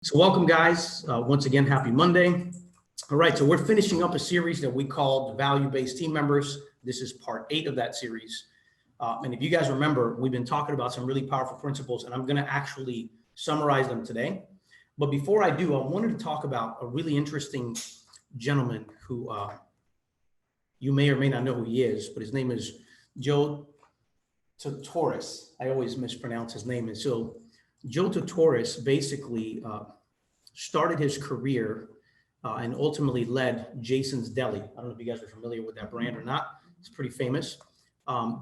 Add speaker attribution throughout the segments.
Speaker 1: So welcome, guys. Once again, happy Monday. All right, so we're finishing up a series that we called Value-Based Team Members. This is part 8 of that series. And if you guys remember, we've been talking about some really powerful principles, and I'm going to actually summarize them today. But before I do, I wanted to talk about a really interesting gentleman who you may or may not know who he is, but his name is Joe Torres. I always mispronounce his name. And so Joe Torres basically started his career and ultimately led Jason's Deli. I don't know if you guys are familiar with that brand or not. It's pretty famous.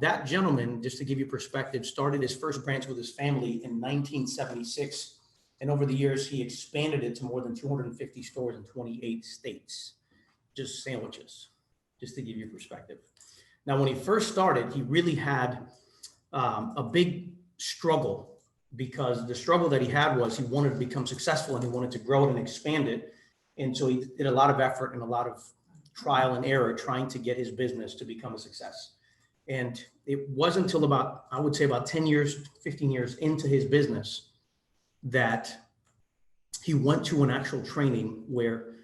Speaker 1: That gentleman, just to give you perspective, started his first branch with his family in 1976. And over the years, he expanded it to more than 250 stores in 28 states, just sandwiches, just to give you perspective. Now, when he first started, he really had a big struggle, because the struggle that he had was he wanted to become successful and he wanted to grow it and expand it. And so he did a lot of effort and a lot of trial and error trying to get his business to become a success. And it wasn't until about, I would say about 10 years, 15 years into his business that he went to an actual training where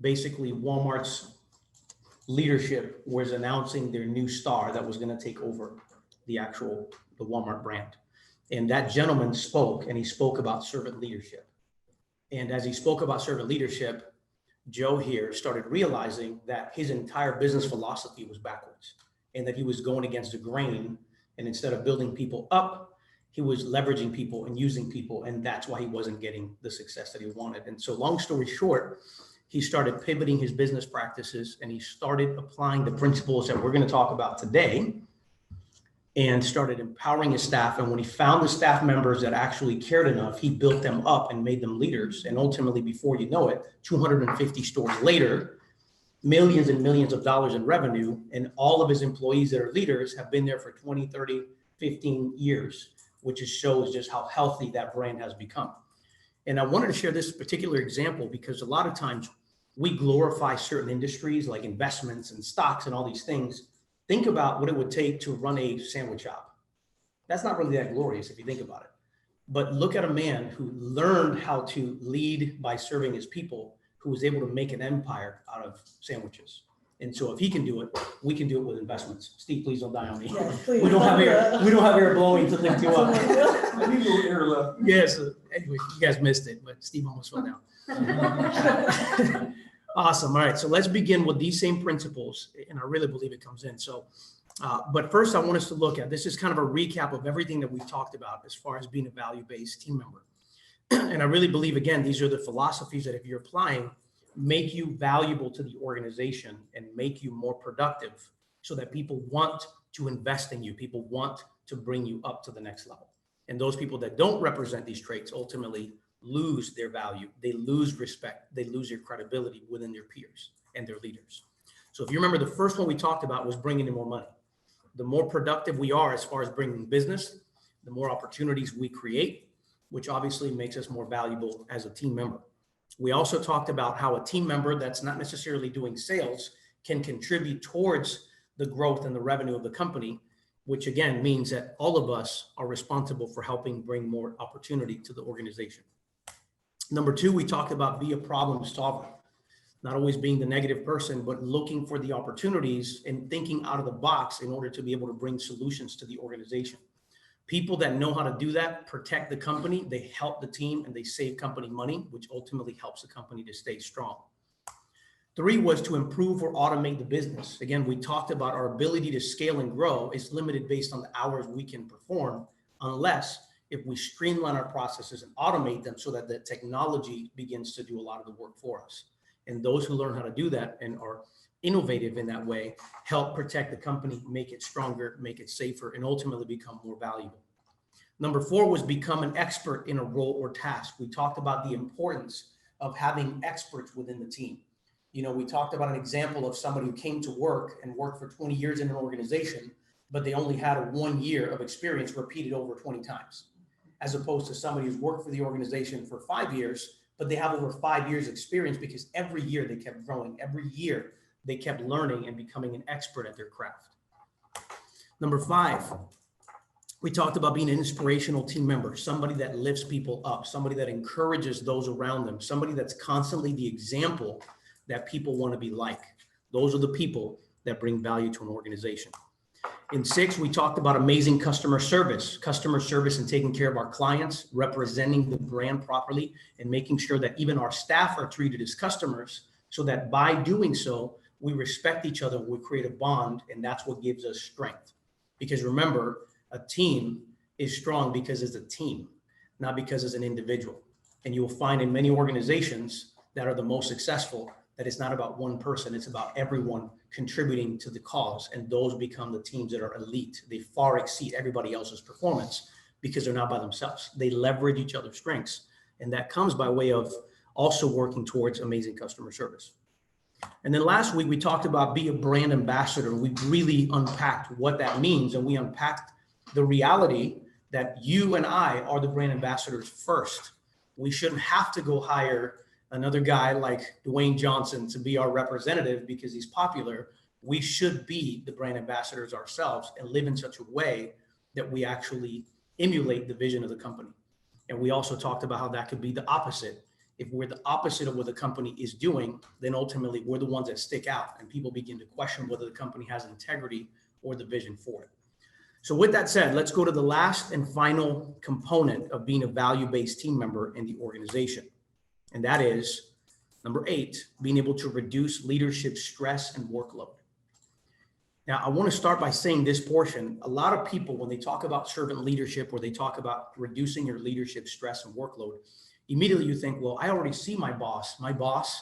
Speaker 1: basically Walmart's leadership was announcing their new star that was going to take over the Walmart brand. And that gentleman spoke, and he spoke about servant leadership. And as he spoke about servant leadership, Joe here started realizing that his entire business philosophy was backwards and that he was going against the grain. And instead of building people up, he was leveraging people and using people. And that's why he wasn't getting the success that he wanted. And so long story short, he started pivoting his business practices and he started applying the principles that we're going to talk about today, and started empowering his staff. And when he found the staff members that actually cared enough, he built them up and made them leaders. And ultimately, before you know it, 250 stores later, millions and millions of dollars in revenue, and all of his employees that are leaders have been there for 20, 30, 15 years, which just shows just how healthy that brand has become. And I wanted to share this particular example because a lot of times we glorify certain industries like investments and stocks and all these things. Think about what it would take to run a sandwich shop. That's not really that glorious if you think about it. But look at a man who learned how to lead by serving his people, who was able to make an empire out of sandwiches. And so if he can do it, we can do it with investments. Steve, please don't die on me.
Speaker 2: Yes, please.
Speaker 1: We don't have air blowing to lift you up.
Speaker 2: I need a little air left.
Speaker 1: Yes. Anyway, you guys missed it, but Steve almost fell down. Awesome. All right. So let's begin with these same principles. And I really believe it comes in. So, but first I want us to look at, this is kind of a recap of everything that we've talked about as far as being a value-based team member. And I really believe, again, these are the philosophies that if you're applying, make you valuable to the organization and make you more productive so that people want to invest in you. People want to bring you up to the next level. And those people that don't represent these traits ultimately lose their value, they lose respect, they lose their credibility within their peers and their leaders. So if you remember, the first one we talked about was bringing in more money. The more productive we are as far as bringing business, the more opportunities we create, which obviously makes us more valuable as a team member. We also talked about how a team member that's not necessarily doing sales can contribute towards the growth and the revenue of the company, which again means that all of us are responsible for helping bring more opportunity to the organization. Number 2, we talked about be a problem solver, not always being the negative person, but looking for the opportunities and thinking out of the box in order to be able to bring solutions to the organization. People that know how to do that protect the company, they help the team, and they save company money, which ultimately helps the company to stay strong. 3 was to improve or automate the business. Again, we talked about our ability to scale and grow is limited based on the hours we can perform, unless if we streamline our processes and automate them so that the technology begins to do a lot of the work for us. And those who learn how to do that and are innovative in that way help protect the company, make it stronger, make it safer, and ultimately become more valuable. Number 4 was become an expert in a role or task. We talked about the importance of having experts within the team. You know, we talked about an example of somebody who came to work and worked for 20 years in an organization, but they only had a 1 year of experience repeated over 20 times. As opposed to somebody who's worked for the organization for 5 years, but they have over 5 years experience because every year they kept growing. Every year they kept learning and becoming an expert at their craft. Number 5, We talked about being an inspirational team member, somebody that lifts people up, somebody that encourages those around them, somebody that's constantly the example that people want to be like. Those are the people that bring value to an organization. In 6, we talked about amazing customer service and taking care of our clients, representing the brand properly, and making sure that even our staff are treated as customers, so that by doing so, we respect each other, we create a bond, and that's what gives us strength. Because remember, a team is strong because it's a team, not because it's an individual. And you will find in many organizations that are the most successful that it's not about one person, it's about everyone contributing to the cause. And those become the teams that are elite. They far exceed everybody else's performance because they're not by themselves. They leverage each other's strengths. And that comes by way of also working towards amazing customer service. And then last week, we talked about be a brand ambassador. We really unpacked what that means. And we unpacked the reality that you and I are the brand ambassadors first. We shouldn't have to go hire another guy like Dwayne Johnson to be our representative because he's popular. We should be the brand ambassadors ourselves and live in such a way that we actually emulate the vision of the company. And we also talked about how that could be the opposite. If we're the opposite of what the company is doing, then ultimately we're the ones that stick out and people begin to question whether the company has integrity or the vision for it. So with that said, let's go to the last and final component of being a value-based team member in the organization. And that is number 8, being able to reduce leadership stress and workload. Now, I want to start by saying this portion. A lot of people, when they talk about servant leadership or they talk about reducing your leadership stress and workload, immediately you think, well, I already see my boss. My boss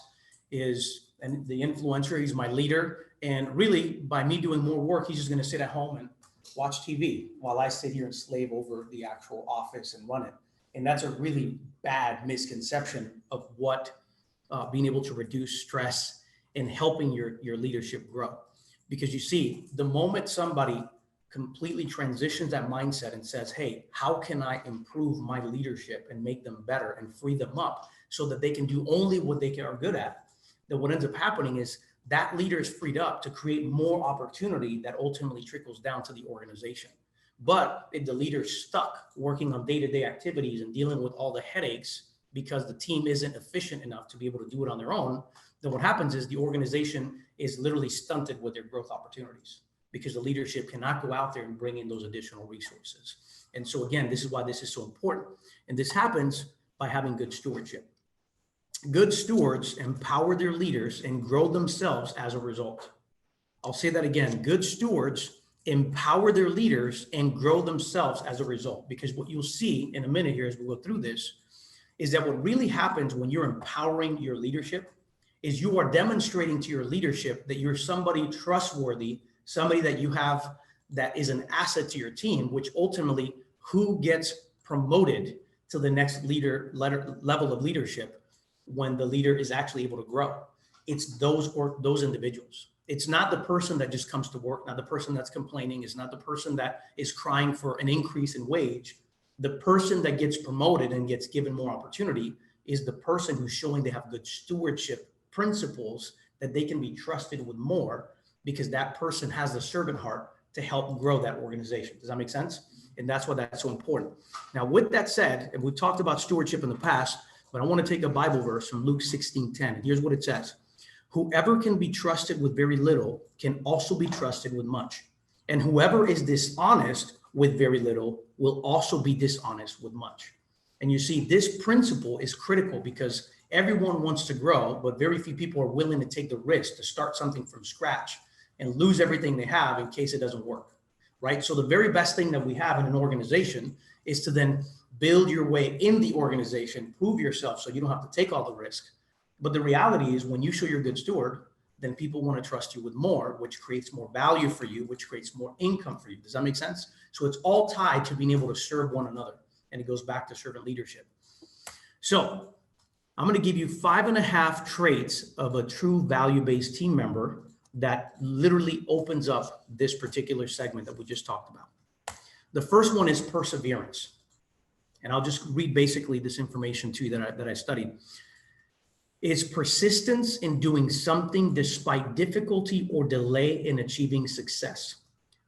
Speaker 1: is the influencer. He's my leader. And really, by me doing more work, he's just going to sit at home and watch TV while I sit here and slave over the actual office and run it. And that's a really bad misconception of what being able to reduce stress and helping your leadership grow. Because you see, the moment somebody completely transitions that mindset and says, hey, how can I improve my leadership and make them better and free them up so that they can do only what they are good at, then what ends up happening is that leader is freed up to create more opportunity that ultimately trickles down to the organization. But if the leader's stuck working on day-to-day activities and dealing with all the headaches because the team isn't efficient enough to be able to do it on their own, then what happens is the organization is literally stunted with their growth opportunities because the leadership cannot go out there and bring in those additional resources. And so again, this is why this is so important. And this happens by having good stewardship. Good stewards empower their leaders and grow themselves as a result. I'll say that again. Good stewards empower their leaders and grow themselves as a result. Because what you'll see in a minute here as we go through this is that what really happens when you're empowering your leadership is you are demonstrating to your leadership that you're somebody trustworthy, somebody that you have that is an asset to your team, which ultimately who gets promoted to the next level of leadership when the leader is actually able to grow. It's those individuals. It's not the person that just comes to work, not the person that's complaining. It's not the person that is crying for an increase in wage. The person that gets promoted and gets given more opportunity is the person who's showing they have good stewardship principles, that they can be trusted with more because that person has the servant heart to help grow that organization. Does that make sense? And that's why that's so important. Now, with that said, and we've talked about stewardship in the past, but I want to take a Bible verse from Luke 16:10. Here's what it says. Whoever can be trusted with very little can also be trusted with much. And whoever is dishonest with very little will also be dishonest with much. And you see, this principle is critical because everyone wants to grow, but very few people are willing to take the risk to start something from scratch and lose everything they have in case it doesn't work, right? So the very best thing that we have in an organization is to then build your way in the organization, prove yourself so you don't have to take all the risk. But the reality is when you show you're a good steward, then people want to trust you with more, which creates more value for you, which creates more income for you. Does that make sense? So it's all tied to being able to serve one another. And it goes back to servant leadership. So I'm going to give you 5.5 traits of a true value-based team member that literally opens up this particular segment that we just talked about. The first one is perseverance. And I'll just read basically this information to you that I studied. It's persistence in doing something despite difficulty or delay in achieving success.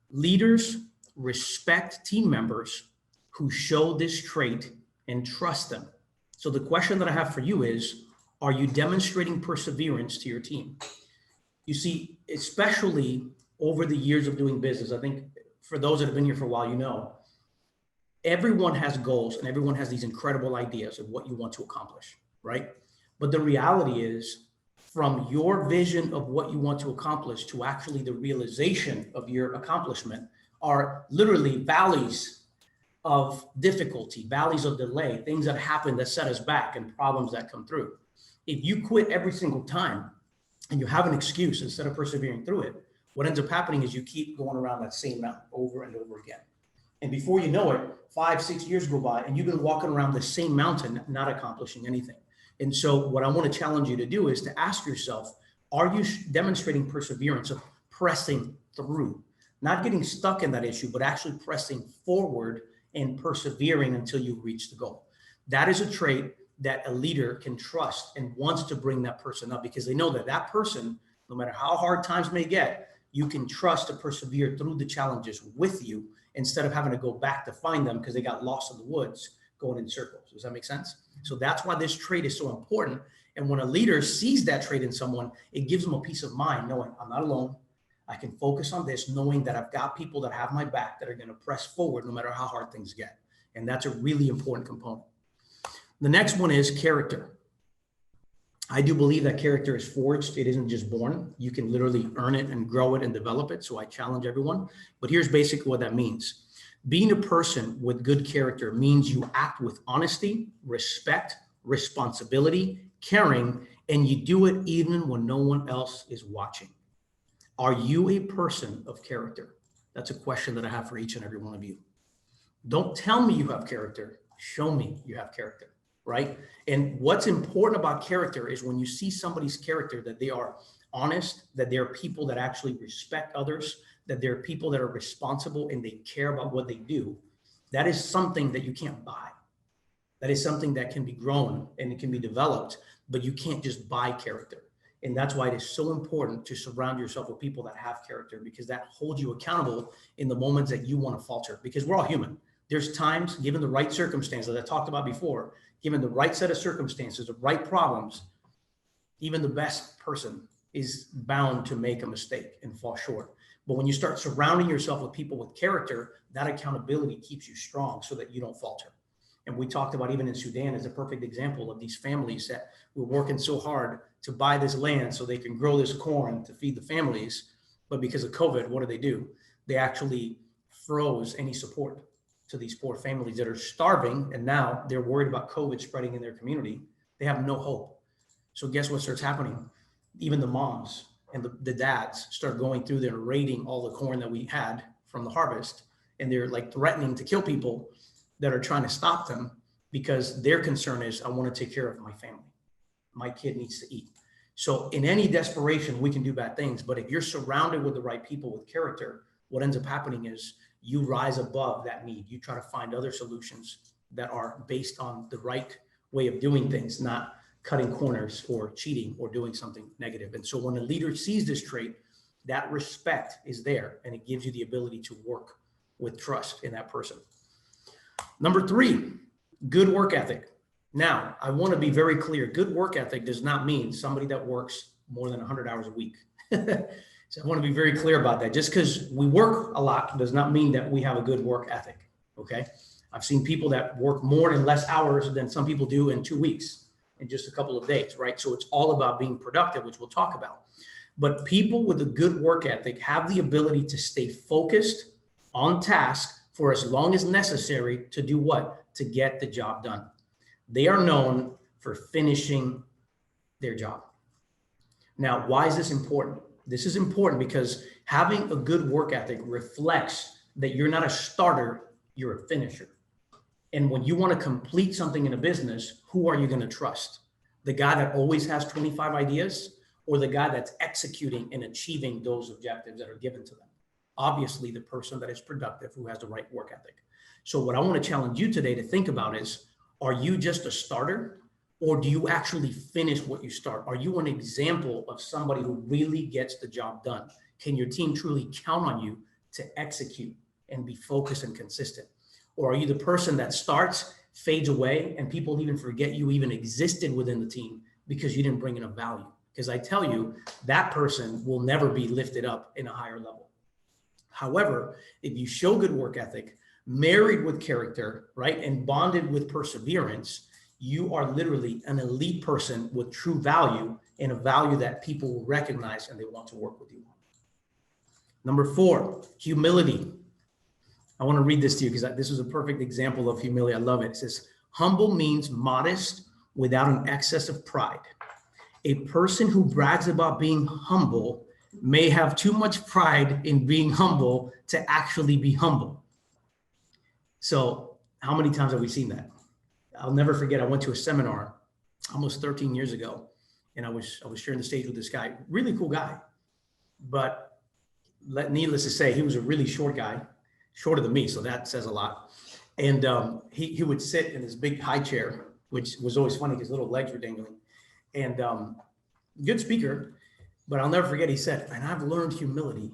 Speaker 1: Leaders respect team members who show this trait and trust them. So the question that I have for you is, are you demonstrating perseverance to your team? You see, especially over the years of doing business, I think for those that have been here for a while, you know, everyone has goals and everyone has these incredible ideas of what you want to accomplish, right? But the reality is, from your vision of what you want to accomplish to actually the realization of your accomplishment are literally valleys of difficulty, valleys of delay, things that happen that set us back and problems that come through. If you quit every single time and you have an excuse instead of persevering through it, what ends up happening is you keep going around that same mountain over and over again. And before you know it, 5-6 years go by and you've been walking around the same mountain, not accomplishing anything. And so what I want to challenge you to do is to ask yourself, are you demonstrating perseverance of pressing through, not getting stuck in that issue, but actually pressing forward and persevering until you reach the goal? That is a trait that a leader can trust and wants to bring that person up, because they know that that person, no matter how hard times may get, you can trust to persevere through the challenges with you instead of having to go back to find them because they got lost in the woods going in circles. Does that make sense? So that's why this trait is so important. And when a leader sees that trait in someone, it gives them a peace of mind, knowing I'm not alone. I can focus on this, knowing that I've got people that have my back that are going to press forward no matter how hard things get. And that's a really important component. The next one is character. I do believe that character is forged. It isn't just born. You can literally earn it and grow it and develop it. So I challenge everyone. But here's basically what that means. Being a person with good character means you act with honesty, respect, responsibility, caring, and you do it even when no one else is watching. Are you a person of character? That's a question that I have for each and every one of you. Don't tell me you have character. Show me you have character, right? And what's important about character is when you see somebody's character, that they are honest, that they're people that actually respect others, that they're people that are responsible and they care about what they do. That is something that you can't buy. That is something that can be grown and it can be developed, but you can't just buy character. And that's why it is so important to surround yourself with people that have character, because that holds you accountable in the moments that you want to falter, because we're all human. There's times, given the right circumstances that I talked about before, given the right set of circumstances, the right problems, even the best person is bound to make a mistake and fall short. But when you start surrounding yourself with people with character, that accountability keeps you strong so that you don't falter. And we talked about, even in Sudan, as a perfect example of these families that were working so hard to buy this land so they can grow this corn to feed the families. But because of COVID, what do? They actually froze any support to these poor families that are starving. And now they're worried about COVID spreading in their community. They have no hope. So guess what starts happening? Even the moms and the dads start going through there, raiding all the corn that we had from the harvest. And they're like threatening to kill people that are trying to stop them, because their concern is, I want to take care of my family. My kid needs to eat. So in any desperation, we can do bad things. But if you're surrounded with the right people with character, what ends up happening is you rise above that need. You try to find other solutions that are based on the right way of doing things, not cutting corners or cheating or doing something negative. And so when a leader sees this trait, that respect is there, and it gives you the ability to work with trust in that person. Number 3, good work ethic. Now, I want to be very clear. Good work ethic does not mean somebody that works more than 100 hours a week. So I want to be very clear about that. Just because we work a lot does not mean that we have a good work ethic, okay? I've seen people that work more and less hours than some people do in 2 weeks, in just a couple of days, right? So it's all about being productive, which we'll talk about. But people with a good work ethic have the ability to stay focused on task for as long as necessary to do what? To get the job done. They are known for finishing their job. Now, why is this important? This is important because having a good work ethic reflects that you're not a starter, you're a finisher. And when you want to complete something in a business, who are you going to trust? The guy that always has 25 ideas, or the guy that's executing and achieving those objectives that are given to them? Obviously, the person that is productive, who has the right work ethic. So what I want to challenge you today to think about is, are you just a starter, or do you actually finish what you start? Are you an example of somebody who really gets the job done? Can your team truly count on you to execute and be focused and consistent? Or are you the person that starts, fades away, and people even forget you even existed within the team because you didn't bring enough value? Because I tell you, that person will never be lifted up in a higher level. However, if you show good work ethic, married with character, right, and bonded with perseverance, you are literally an elite person with true value and a value that people will recognize and they want to work with you. Number 4, humility. I want to read this to you because this is a perfect example of humility. I love it. It says, humble means modest without an excess of pride. A person who brags about being humble may have too much pride in being humble to actually be humble. So how many times have we seen that? I'll never forget. I went to a seminar almost 13 years ago, and I was sharing the stage with this guy, really cool guy, but needless to say, he was a really short guy, shorter than me. So that says a lot. And he would sit in this big high chair, which was always funny because little legs were dangling. And good speaker, but I'll never forget, he said, and I've learned humility.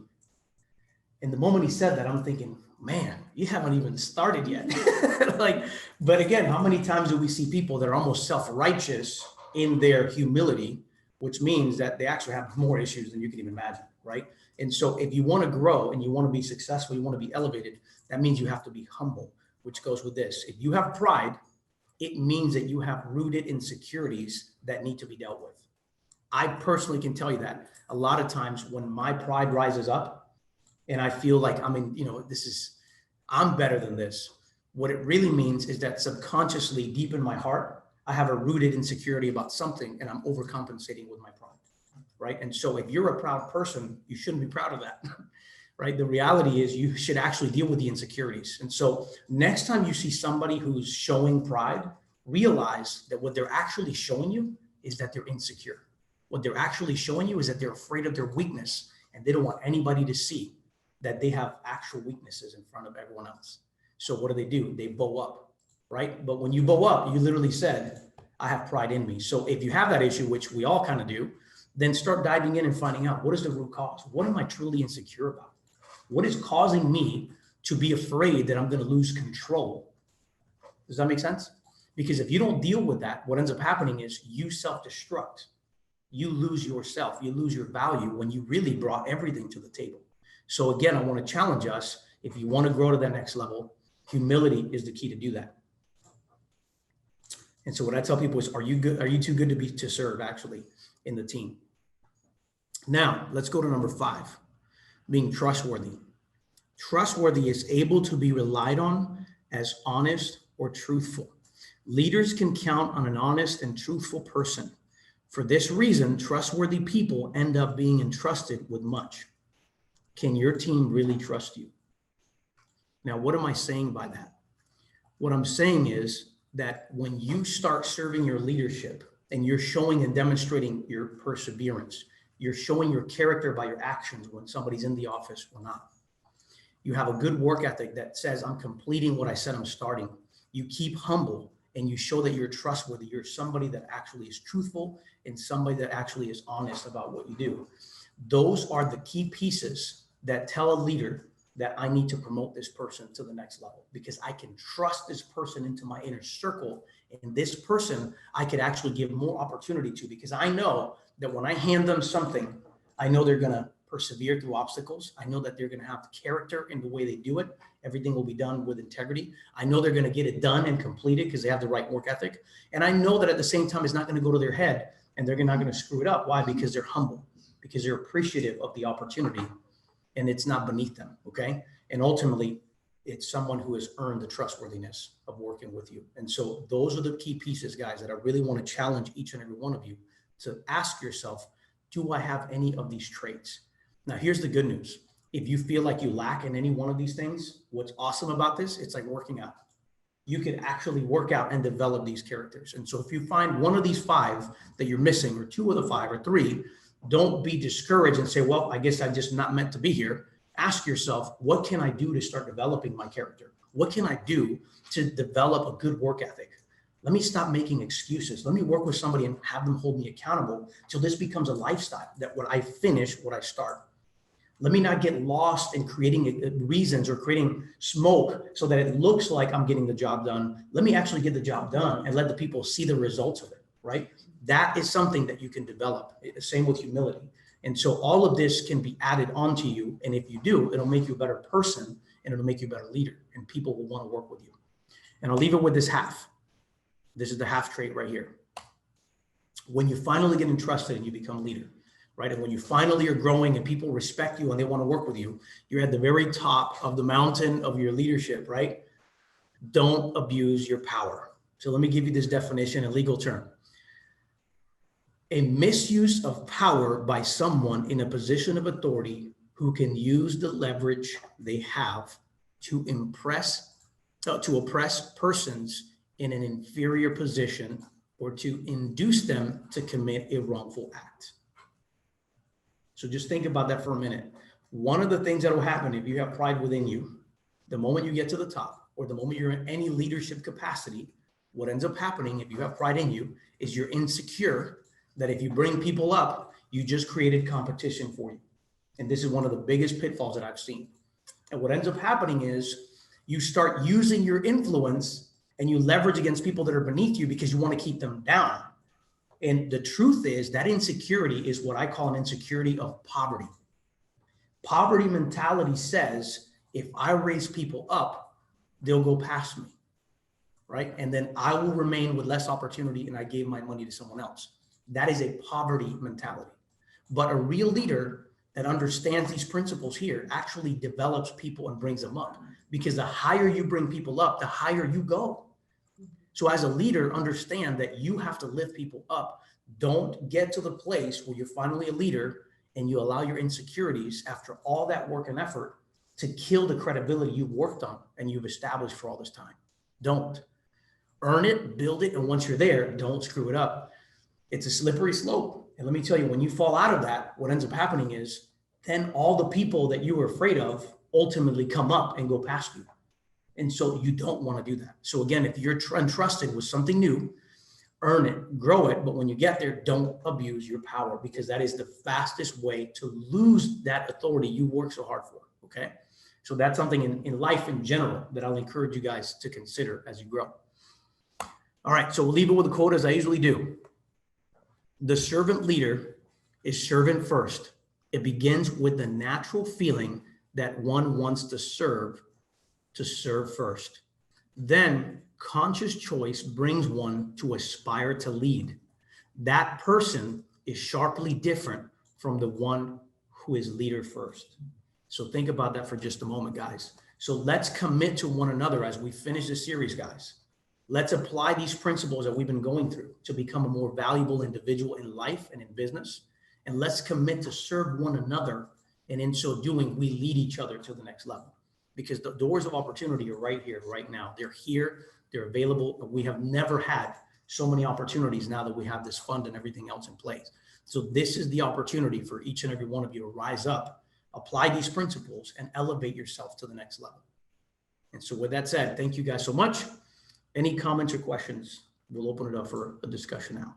Speaker 1: And the moment he said that, I'm thinking, man, you haven't even started yet. But again, how many times do we see people that are almost self-righteous in their humility, which means that they actually have more issues than you can even imagine, right? And so if you want to grow and you want to be successful, you want to be elevated, that means you have to be humble, which goes with this. If you have pride, it means that you have rooted insecurities that need to be dealt with. I personally can tell you that a lot of times when my pride rises up and I feel like I'm better than this, what it really means is that subconsciously deep in my heart, I have a rooted insecurity about something and I'm overcompensating with my pride, right? And so if you're a proud person, you shouldn't be proud of that, right? The reality is you should actually deal with the insecurities. And so next time you see somebody who's showing pride, realize that what they're actually showing you is that they're insecure. What they're actually showing you is that they're afraid of their weakness and they don't want anybody to see that they have actual weaknesses in front of everyone else. So what do? They bow up, right? But when you bow up, you literally said, I have pride in me. So if you have that issue, which we all kind of do, then start diving in and finding out what is the root cause? What am I truly insecure about? What is causing me to be afraid that I'm going to lose control? Does that make sense? Because if you don't deal with that, what ends up happening is you self-destruct. You lose yourself, you lose your value when you really brought everything to the table. So again, I want to challenge us. If you want to grow to that next level, humility is the key to do that. And so what I tell people is, are you good? Are you too good to serve actually in the team? Now let's go to number 5, being trustworthy. Trustworthy is able to be relied on as honest or truthful. Leaders can count on an honest and truthful person. For this reason, trustworthy people end up being entrusted with much. Can your team really trust you? Now, what am I saying by that? What I'm saying is that when you start serving your leadership and you're showing and demonstrating your perseverance, you're showing your character by your actions when somebody's in the office or not. You have a good work ethic that says, I'm completing what I said I'm starting. You keep humble and you show that you're trustworthy. You're somebody that actually is truthful and somebody that actually is honest about what you do. Those are the key pieces that tell a leader that I need to promote this person to the next level because I can trust this person into my inner circle. And this person I could actually give more opportunity to because I know that when I hand them something, I know they're going to persevere through obstacles. I know that they're going to have character in the way they do it. Everything will be done with integrity. I know they're going to get it done and complete it because they have the right work ethic. And I know that at the same time, it's not going to go to their head and they're not going to screw it up. Why? Because they're humble, because they're appreciative of the opportunity and it's not beneath them. Okay. And ultimately, it's someone who has earned the trustworthiness of working with you. And so those are the key pieces, guys, that I really want to challenge each and every one of you to ask yourself, do I have any of these traits? Now, here's the good news. If you feel like you lack in any one of these things, what's awesome about this, it's like working out. You could actually work out and develop these characters. And so if you find one of these 5 that you're missing, or 2 of the 5 or 3, don't be discouraged and say, well, I guess I'm just not meant to be here. Ask yourself, what can I do to start developing my character? What can I do to develop a good work ethic? Let me stop making excuses. Let me work with somebody and have them hold me accountable till this becomes a lifestyle that when I finish what I start. Let me not get lost in creating reasons or creating smoke so that it looks like I'm getting the job done. Let me actually get the job done and let the people see the results of it, right? That is something that you can develop. Same with humility. And so all of this can be added onto you. And if you do, it'll make you a better person and it'll make you a better leader, and people will want to work with you. And I'll leave it with this half. This is the half trait right here. When you finally get entrusted and you become a leader, right? And when you finally are growing and people respect you and they want to work with you, you're at the very top of the mountain of your leadership, right? Don't abuse your power. So let me give you this definition in legal term. A misuse of power by someone in a position of authority who can use the leverage they have to oppress persons in an inferior position or to induce them to commit a wrongful act. So just think about that for a minute. One of the things that will happen if you have pride within you, the moment you get to the top or the moment you're in any leadership capacity, what ends up happening if you have pride in you is you're insecure that if you bring people up, you just created competition for you. And this is one of the biggest pitfalls that I've seen. And what ends up happening is you start using your influence and you leverage against people that are beneath you because you want to keep them down. And the truth is that insecurity is what I call an insecurity of poverty. Poverty mentality says, if I raise people up, they'll go past me, right? And then I will remain with less opportunity and I gave my money to someone else. That is a poverty mentality. But a real leader that understands these principles here actually develops people and brings them up, because the higher you bring people up, the higher you go. So as a leader, understand that you have to lift people up. Don't get to the place where you're finally a leader and you allow your insecurities after all that work and effort to kill the credibility you've worked on and you've established for all this time. Don't. Earn it, build it, and once you're there, don't screw it up. It's a slippery slope. And let me tell you, when you fall out of that, what ends up happening is then all the people that you were afraid of ultimately come up and go past you. And so you don't want to do that. So again, if you're entrusted with something new, earn it, grow it. But when you get there, don't abuse your power, because that is the fastest way to lose that authority you work so hard for. Okay. So that's something in life in general that I'll encourage you guys to consider as you grow. All right. So we'll leave it with a quote, as I usually do. The servant leader is servant first. It begins with the natural feeling that one wants to serve first. Then conscious choice brings one to aspire to lead. That person is sharply different from the one who is leader first. So think about that for just a moment, guys. So let's commit to one another as we finish this series, guys. Let's apply these principles that we've been going through to become a more valuable individual in life and in business. And let's commit to serve one another. And in so doing, we lead each other to the next level, because the doors of opportunity are right here, right now. They're here, they're available. We have never had so many opportunities now that we have this fund and everything else in place. So this is the opportunity for each and every one of you to rise up, apply these principles, and elevate yourself to the next level. And so with that said, thank you guys so much. Any comments or questions? We'll open it up for a discussion now.